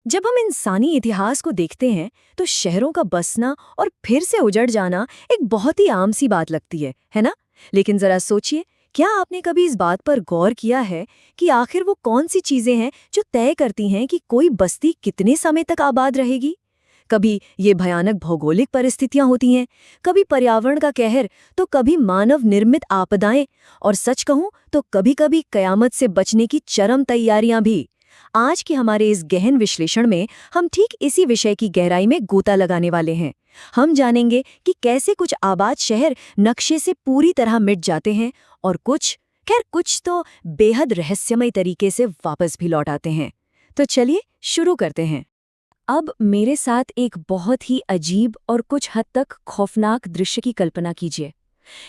जब हम इंसानी इतिहास को देखते हैं तो शहरों का बसना और फिर से उजड़ जाना एक बहुत ही आम सी बात लगती है ना? लेकिन जरा सोचिए, क्या आपने कभी इस बात पर गौर किया है कि आखिर वो कौन सी चीजें हैं जो तय करती हैं कि कोई बस्ती कितने समय तक आबाद रहेगी? कभी ये भयानक भौगोलिक परिस्थितियां होती हैं, कभी पर्यावरण का कहर, तो कभी मानव निर्मित आपदाएं, और सच कहूं तो कभी-कभी कयामत से बचने की चरम तैयारियां भी। आज के हमारे इस गहन विश्लेषण में हम ठीक इसी विषय की गहराई में गोता लगाने वाले हैं। हम जानेंगे कि कैसे कुछ आबाद शहर नक्शे से पूरी तरह मिट जाते हैं और कुछ तो बेहद रहस्यमय तरीके से वापस भी लौट आते हैं। तो चलिए शुरू करते हैं। अब मेरे साथ एक बहुत ही अजीब और कुछ हद तक खौफनाक दृश्य की कल्पना कीजिए।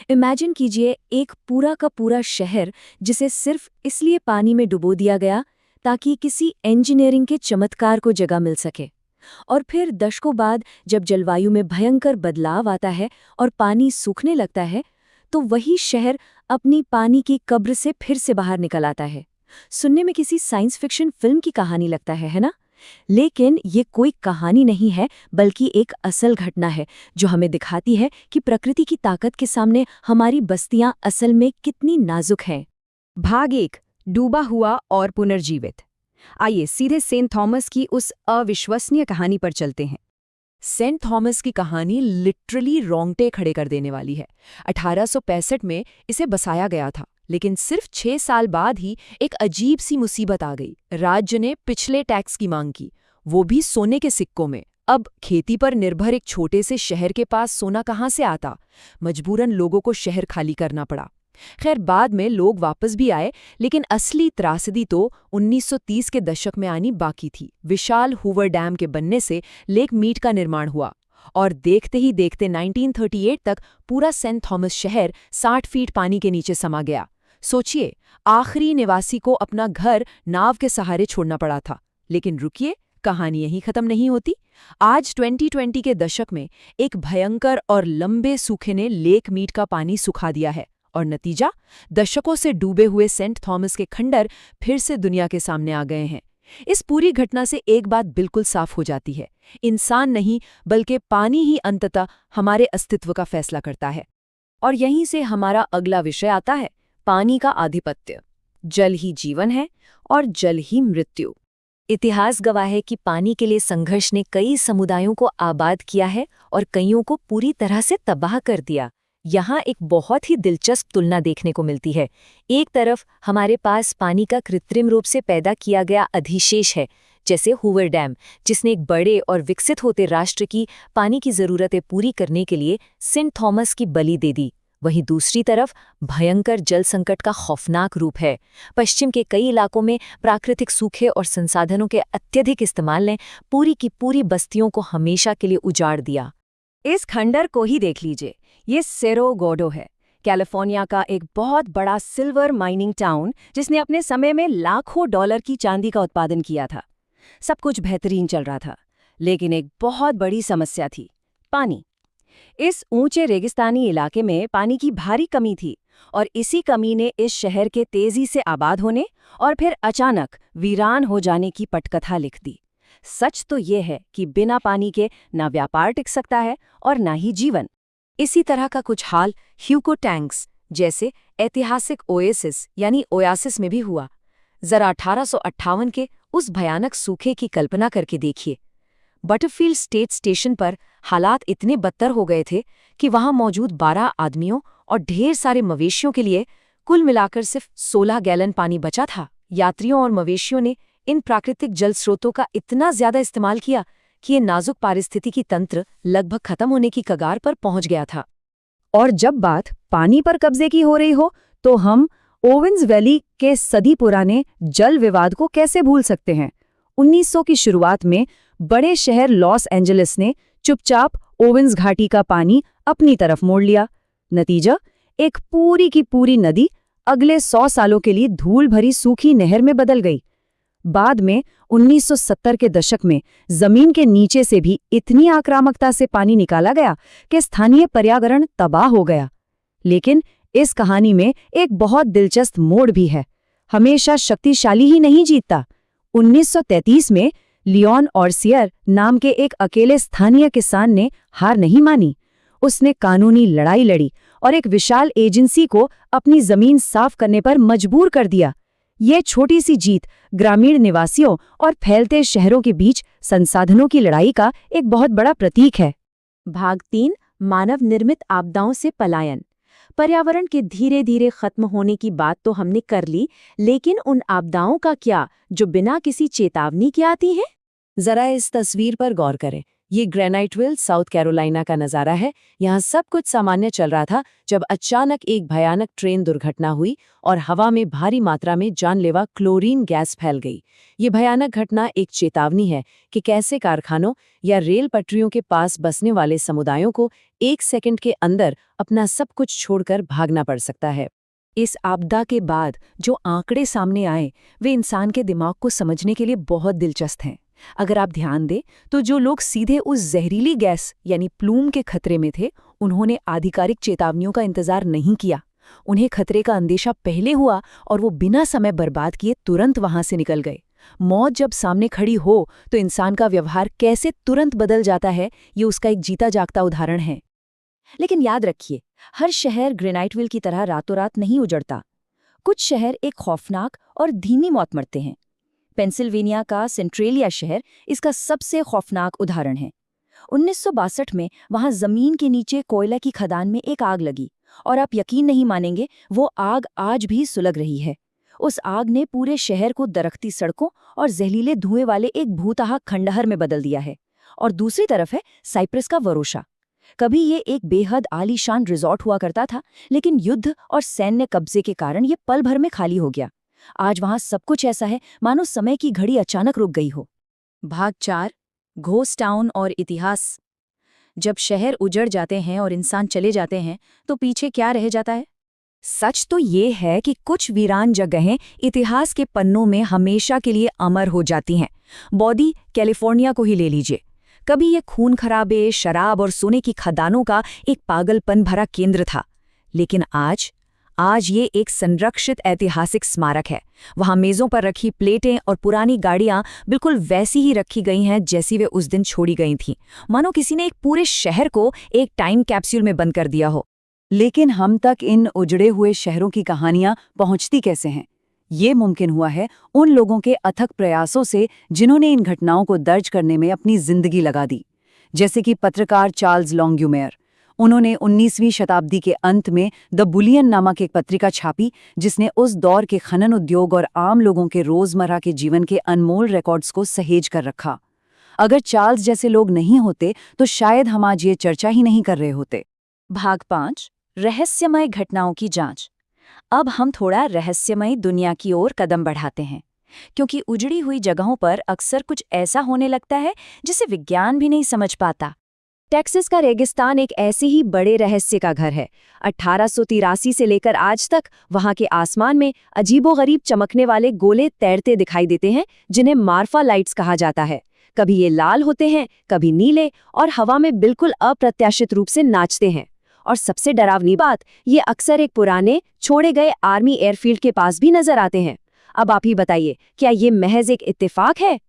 इमेजिन कीजिए एक पूरा का पूरा शहर जिसे सिर्फ इसलिए पानी में डुबो दिया गया ताकि किसी इंजीनियरिंग के चमत्कार को जगह मिल सके। और फिर दशकों बाद जब जलवायु में भयंकर बदलाव आता है और पानी सूखने लगता है, तो वही शहर अपनी पानी की कब्र से फिर से बाहर निकल आता है। सुनने में किसी साइंस फिक्शन फिल्म की कहानी लगता है ना? लेकिन ये कोई कहानी नहीं है, बल्कि एक असल घटना है जो हमें दिखाती है कि प्रकृति की ताकत के सामने हमारी बस्तियां असल में कितनी नाजुक हैं। भाग 1, डूबा हुआ और पुनर्जीवित। आइए सीधे सेंट थॉमस की उस अविश्वसनीय कहानी पर चलते हैं। सेंट थॉमस की कहानी लिटरली रोंगटे खड़े कर देने वाली है। 1865 में इसे बसाया गया था, लेकिन सिर्फ 6 साल बाद ही एक अजीब सी मुसीबत आ गई। राज्य ने पिछले टैक्स की मांग की, वो भी सोने के सिक्कों में। अब खेती पर निर्भर एक छोटे से शहर के पास सोना कहाँ से आता? मजबूरन लोगों को शहर खाली करना पड़ा। खैर, बाद में लोग वापस भी आए, लेकिन असली त्रासदी तो 1930 के दशक में आनी बाकी थी। विशाल हूवर डैम के बनने से लेक मीट का निर्माण हुआ और देखते ही देखते 1938 तक पूरा सेंट थॉमस शहर 60 फीट पानी के नीचे समा गया। सोचिए, आखिरी निवासी को अपना घर नाव के सहारे छोड़ना पड़ा था। लेकिन रुकिए, कहानी यहीं खत्म नहीं होती। आज 2020 के दशक में एक भयंकर और लंबे सूखे ने लेक मीट का पानी सुखा दिया है, और नतीजा, दशकों से डूबे हुए सेंट थॉमस के खंडर फिर से दुनिया के सामने आ गए हैं। इस पूरी घटना से एक बात बिल्कुल साफ हो जाती है, इंसान नहीं बल्कि पानी ही अंततः हमारे अस्तित्व का फैसला करता है। और यहीं से हमारा अगला विषय आता है, पानी का आधिपत्य। जल ही जीवन है और जल ही मृत्यु। इतिहास गवाह है कि पानी के लिए संघर्ष ने कई समुदायों को आबाद किया है और कईयों को पूरी तरह से तबाह कर दिया। यहाँ एक बहुत ही दिलचस्प तुलना देखने को मिलती है। एक तरफ हमारे पास पानी का कृत्रिम रूप से पैदा किया गया अधिशेष है, जैसे हूवर डैम, जिसने एक बड़े और विकसित होते राष्ट्र की पानी की ज़रूरतें पूरी करने के लिए सेंट थॉमस की बलि दे दी। वहीं दूसरी तरफ भयंकर जल संकट का खौफनाक रूप है। पश्चिम के कई इलाकों में प्राकृतिक सूखे और संसाधनों के अत्यधिक इस्तेमाल ने पूरी की पूरी बस्तियों को हमेशा के लिए उजाड़ दिया। इस खंडर को ही देख लीजिए, ये सेरो गोडो है, कैलिफोर्निया का एक बहुत बड़ा सिल्वर माइनिंग टाउन, जिसने अपने समय में लाखों डॉलर की चांदी का उत्पादन किया था। सब कुछ बेहतरीन चल रहा था, लेकिन एक बहुत बड़ी समस्या थी, पानी। इस ऊंचे रेगिस्तानी इलाके में पानी की भारी कमी थी, और इसी कमी ने इस शहर के तेजी से आबाद होने और फिर अचानक वीरान हो जाने की पटकथा लिख दी। सच तो ये है कि बिना पानी के ना व्यापार टिक सकता है और ना ही जीवन। इसी तरह का कुछ हाल ह्यूको टैंक्स जैसे ऐतिहासिक ओएसिस यानी ओयासिस में भी हुआ। जरा 1858 के उस भयानक सूखे की कल्पना करके देखिए। बटरफील्ड स्टेट स्टेशन पर हालात इतने बदतर हो गए थे कि वहां मौजूद 12 आदमियों और ढेर सारे मवेशियों के लिए कुल मिलाकर सिर्फ 16 गैलन पानी बचा था। यात्रियों और मवेशियों ने इन प्राकृतिक जल स्रोतों का इतना ज्यादा इस्तेमाल किया कि ये नाजुक पारिस्थितिकी तंत्र लगभग खत्म होने की कगार पर पहुंच गया था। और जब बात पानी पर कब्जे की हो रही हो, तो हम ओवेंस वैली के सदी पुराने जल विवाद को कैसे भूल सकते हैं। 1900 की शुरुआत में बड़े शहर लॉस एंजलिस ने चुपचाप ओवेंस घाटी का पानी अपनी तरफ मोड़ लिया। नतीजा, एक पूरी की पूरी नदी अगले 100 सालों के लिए धूल भरी सूखी नहर में बदल गई। बाद में 1970 के दशक में जमीन के नीचे से भी इतनी आक्रामकता से पानी निकाला गया कि स्थानीय पर्यावरण तबाह हो गया। लेकिन इस कहानी में एक बहुत दिलचस्प मोड़ भी है। हमेशा शक्तिशाली ही नहीं जीतता। 1933 में लियोन ऑर्सियर नाम के एक अकेले स्थानीय किसान ने हार नहीं मानी। उसने कानूनी लड़ाई लड़ी और एक विशाल एजेंसी को अपनी जमीन साफ करने पर मजबूर कर दिया। ये छोटी सी जीत ग्रामीण निवासियों और फैलते शहरों के बीच संसाधनों की लड़ाई का एक बहुत बड़ा प्रतीक है। भाग 3 मानव निर्मित आपदाओं से पलायन। पर्यावरण के धीरे धीरे खत्म होने की बात तो हमने कर ली, लेकिन उन आपदाओं का क्या जो बिना किसी चेतावनी के आती हैं? जरा इस तस्वीर पर गौर करें। ये ग्रेनाइटविल, साउथ कैरोलिना का नज़ारा है। यहाँ सब कुछ सामान्य चल रहा था जब अचानक एक भयानक ट्रेन दुर्घटना हुई और हवा में भारी मात्रा में जानलेवा क्लोरीन गैस फैल गई। ये भयानक घटना एक चेतावनी है कि कैसे कारखानों या रेल पटरियों के पास बसने वाले समुदायों को एक सेकंड के अंदर अपना सब कुछ छोड़कर भागना पड़ सकता है। इस आपदा के बाद जो आंकड़े सामने आए वे इंसान के दिमाग को समझने के लिए बहुत दिलचस्प हैं। अगर आप ध्यान दें तो जो लोग सीधे उस जहरीली गैस यानी प्लूम के खतरे में थे, उन्होंने आधिकारिक चेतावनियों का इंतजार नहीं किया। उन्हें खतरे का अंदेशा पहले हुआ और वो बिना समय बर्बाद किए तुरंत वहां से निकल गए। मौत जब सामने खड़ी हो तो इंसान का व्यवहार कैसे तुरंत बदल जाता है, ये उसका एक जीता जागता उदाहरण है। लेकिन याद रखिए, हर शहर ग्रेनाइटविल की तरह रातों रात नहीं उजड़ता। कुछ शहर एक खौफनाक और धीमी मौत मरते हैं। पेंसिल्वेनिया का सेंट्रेलिया शहर इसका सबसे खौफनाक उदाहरण है। 1962 में वहां जमीन के नीचे कोयला की खदान में एक आग लगी और आप यकीन नहीं मानेंगे, वो आग आज भी सुलग रही है। उस आग ने पूरे शहर को दरख्ती सड़कों और जहरीले धुएं वाले एक भूतहा खंडहर में बदल दिया है। और दूसरी तरफ है साइप्रस का वरोशा। कभी ये एक बेहद आलीशान रिजॉर्ट हुआ करता था, लेकिन युद्ध और सैन्य कब्जे के कारण ये पल भर में खाली हो गया। आज वहां सब कुछ ऐसा है मानो समय की घड़ी अचानक रुक गई हो। भाग 4 घोस्ट टाउन और इतिहास। जब शहर उजड़ जाते हैं और इंसान चले जाते हैं तो पीछे क्या रह जाता है? सच तो ये है कि कुछ वीरान जगहें इतिहास के पन्नों में हमेशा के लिए अमर हो जाती हैं। बॉडी कैलिफोर्निया को ही ले लीजिए। कभी ये खून खराबे, शराब और सोने की खदानों का एक पागलपन भरा केंद्र था, लेकिन आज ये एक संरक्षित ऐतिहासिक स्मारक है। वहां मेजों पर रखी प्लेटें और पुरानी गाड़ियां बिल्कुल वैसी ही रखी गई हैं जैसी वे उस दिन छोड़ी गई थीं, मानो किसी ने एक पूरे शहर को एक टाइम कैप्सूल में बंद कर दिया हो। लेकिन हम तक इन उजड़े हुए शहरों की कहानियां पहुंचती कैसे हैं? ये मुमकिन हुआ है उन लोगों के अथक प्रयासों से जिन्होंने इन घटनाओं को दर्ज करने में अपनी जिंदगी लगा दी, जैसे कि पत्रकार चार्ल्स लॉन्ग्यूमेयर। उन्होंने 19वीं शताब्दी के अंत में द बुलियन नामक एक पत्रिका छापी, जिसने उस दौर के खनन उद्योग और आम लोगों के रोजमर्रा के जीवन के अनमोल रिकॉर्ड्स को सहेज कर रखा। अगर चार्ल्स जैसे लोग नहीं होते तो शायद हम आज ये चर्चा ही नहीं कर रहे होते। भाग 5 रहस्यमय घटनाओं की जांच। अब हम थोड़ा रहस्यमय दुनिया की ओर कदम बढ़ाते हैं, क्योंकि उजड़ी हुई जगहों पर अक्सर कुछ ऐसा होने लगता है जिसे विज्ञान भी नहीं समझ पाता। टेक्सास का रेगिस्तान एक ऐसे ही बड़े रहस्य का घर है। 1883 से लेकर आज तक वहां के आसमान में अजीबोगरीब चमकने वाले गोले तैरते दिखाई देते हैं, जिन्हें मार्फा लाइट्स कहा जाता है। कभी ये लाल होते हैं, कभी नीले, और हवा में बिल्कुल अप्रत्याशित रूप से नाचते हैं। और सबसे डरावनी बात, ये अक्सर एक पुराने छोड़े गए आर्मी एयरफील्ड के पास भी नजर आते हैं। अब आप ही बताइए, क्या ये महज एक इत्तेफाक है?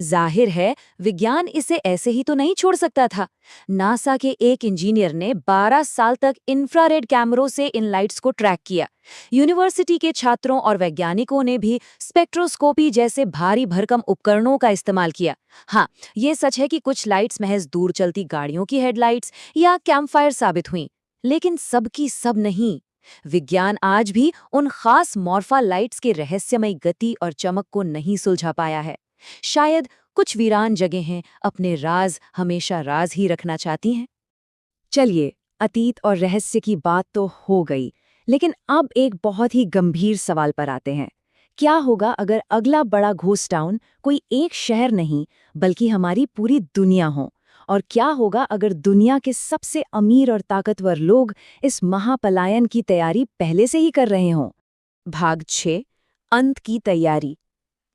जाहिर है विज्ञान इसे ऐसे ही तो नहीं छोड़ सकता था। नासा के एक इंजीनियर ने 12 साल तक इंफ्रारेड कैमरों से इन लाइट्स को ट्रैक किया। यूनिवर्सिटी के छात्रों और वैज्ञानिकों ने भी स्पेक्ट्रोस्कोपी जैसे भारी भरकम उपकरणों का इस्तेमाल किया। हाँ, ये सच है कि कुछ लाइट्स महज दूर चलती गाड़ियों की हेडलाइट्स या कैंपफायर साबित हुईं, लेकिन सब की सब नहीं। विज्ञान आज भी उन खास मॉर्फा लाइट्स के रहस्यमय गति और चमक को नहीं सुलझा पाया है। शायद कुछ वीरान जगहें अपने राज हमेशा राज ही रखना चाहती हैं। चलिए, अतीत और रहस्य की बात तो हो गई, लेकिन अब एक बहुत ही गंभीर सवाल पर आते हैं। क्या होगा अगर अगला बड़ा घोस्ट टाउन कोई एक शहर नहीं बल्कि हमारी पूरी दुनिया हो? और क्या होगा अगर दुनिया के सबसे अमीर और ताकतवर लोग इस महापलायन की तैयारी पहले से ही कर रहे हों? भाग 6 अंत की तैयारी।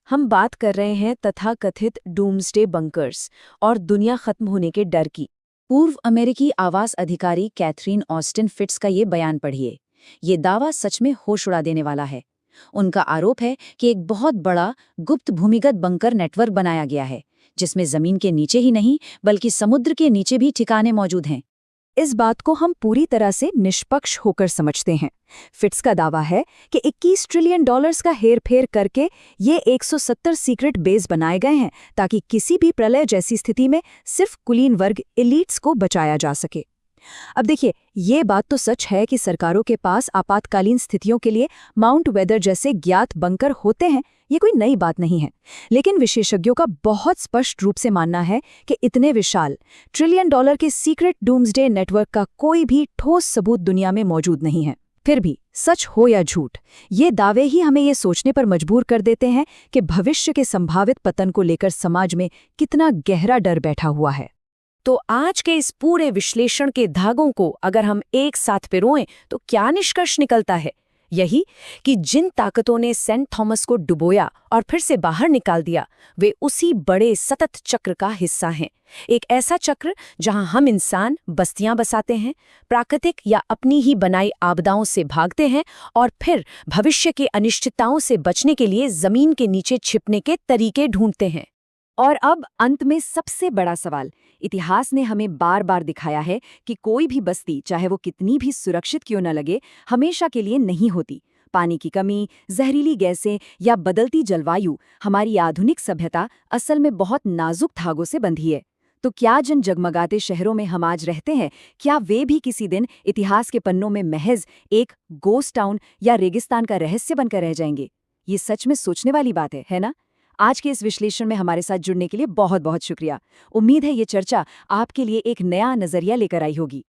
हम बात कर रहे हैं तथाकथित डूम्सडे बंकर्स और दुनिया खत्म होने के डर की। पूर्व अमेरिकी आवास अधिकारी कैथरीन ऑस्टिन फिट्स का ये बयान पढ़िए। ये दावा सच में होश उड़ा देने वाला है। उनका आरोप है कि एक बहुत बड़ा गुप्त भूमिगत बंकर नेटवर्क बनाया गया है, जिसमें जमीन के नीचे ही नहीं बल्कि समुद्र के नीचे भी ठिकाने मौजूद हैं। इस बात को हम पूरी तरह से निष्पक्ष होकर समझते हैं। फिट्स का दावा है कि 21 ट्रिलियन डॉलर्स का हेरफेर करके ये 170 सीक्रेट बेस बनाए गए हैं ताकि किसी भी प्रलय जैसी स्थिति में सिर्फ कुलीन वर्ग एलीट्स को बचाया जा सके। अब देखिए, ये बात तो सच है कि सरकारों के पास आपातकालीन स्थितियों के लिए माउंट वेदर जैसे ज्ञात बंकर होते हैं, ये कोई नई बात नहीं है। लेकिन विशेषज्ञों का बहुत स्पष्ट रूप से मानना है कि इतने विशाल ट्रिलियन डॉलर के सीक्रेट डूम्सडे नेटवर्क का कोई भी ठोस सबूत दुनिया में मौजूद नहीं है। फिर भी सच हो या झूठ, ये दावे ही हमें ये सोचने पर मजबूर कर देते हैं कि भविष्य के संभावित पतन को लेकर समाज में कितना गहरा डर बैठा हुआ है। तो आज के इस पूरे विश्लेषण के धागों को अगर हम एक साथ पिरोएं तो क्या निष्कर्ष निकलता है? यही कि जिन ताकतों ने सेंट थॉमस को डुबोया और फिर से बाहर निकाल दिया, वे उसी बड़े सतत चक्र का हिस्सा हैं। एक ऐसा चक्र जहां हम इंसान बस्तियां बसाते हैं, प्राकृतिक या अपनी ही बनाई आपदाओं से भागते हैं और फिर भविष्य की अनिश्चितताओं से बचने के लिए जमीन के नीचे छिपने के तरीके ढूंढते हैं। और अब अंत में सबसे बड़ा सवाल, इतिहास ने हमें बार बार दिखाया है कि कोई भी बस्ती, चाहे वो कितनी भी सुरक्षित क्यों न लगे, हमेशा के लिए नहीं होती। पानी की कमी, जहरीली गैसें या बदलती जलवायु, हमारी आधुनिक सभ्यता असल में बहुत नाजुक धागों से बंधी है। तो क्या जिन जगमगाते शहरों में हम आज रहते हैं, क्या वे भी किसी दिन इतिहास के पन्नों में महज एक गोस्ट टाउन या रेगिस्तान का रहस्य बनकर रह जाएंगे? ये सच में सोचने वाली बात है ना? आज के इस विश्लेषण में हमारे साथ जुड़ने के लिए बहुत बहुत शुक्रिया। उम्मीद है ये चर्चा आपके लिए एक नया नजरिया लेकर आई होगी।